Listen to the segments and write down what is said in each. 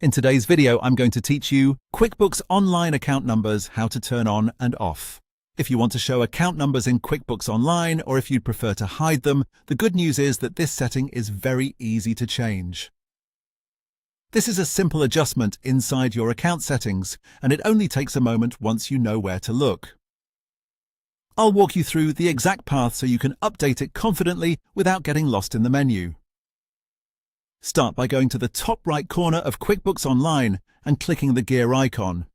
In today's video, I'm going to teach you QuickBooks Online account numbers, how to turn on and off. If you want to show account numbers in QuickBooks Online, or if you'd prefer to hide them, the good news is that this setting is very easy to change. This is a simple adjustment inside your account settings, and it only takes a moment once you know where to look. I'll walk you through the exact path so you can update it confidently without getting lost in the menu. Start by going to the top right corner of QuickBooks Online and clicking the gear icon.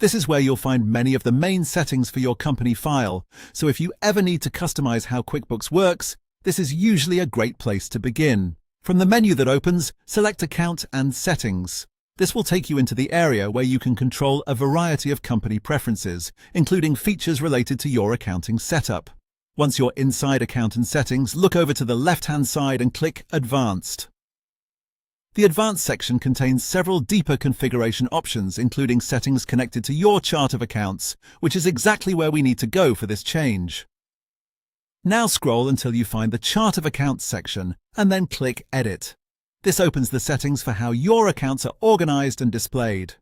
This is where you'll find many of the main settings for your company file, so if you ever need to customize how QuickBooks works, this is usually a great place to begin. From the menu that opens, select Account and Settings. This will take you into the area where you can control a variety of company preferences, including features related to your accounting setup. Once you're inside Account and Settings, look over to the left-hand side and click Advanced. The Advanced section contains several deeper configuration options, including settings connected to your chart of accounts, which is exactly where we need to go for this change. Now scroll until you find the Chart of Accounts section, and then click Edit. This opens the settings for how your accounts are organized and displayed.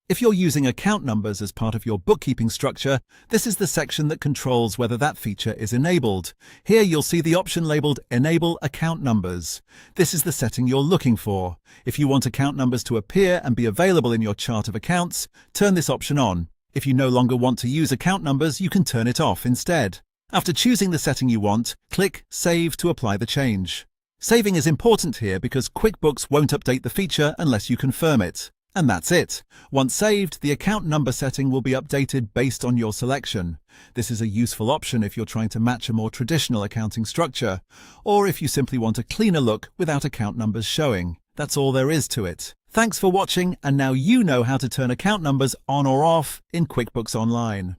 If you're using account numbers as part of your bookkeeping structure, this is the section that controls whether that feature is enabled. Here you'll see the option labeled Enable Account Numbers. This is the setting you're looking for. If you want account numbers to appear and be available in your chart of accounts, turn this option on. If you no longer want to use account numbers, you can turn it off instead. After choosing the setting you want, click Save to apply the change. Saving is important here because QuickBooks won't update the feature unless you confirm it. And that's it. Once saved, the account number setting will be updated based on your selection. This is a useful option if you're trying to match a more traditional accounting structure, or if you simply want a cleaner look without account numbers showing. That's all there is to it. Thanks for watching, and now you know how to turn account numbers on or off in QuickBooks Online.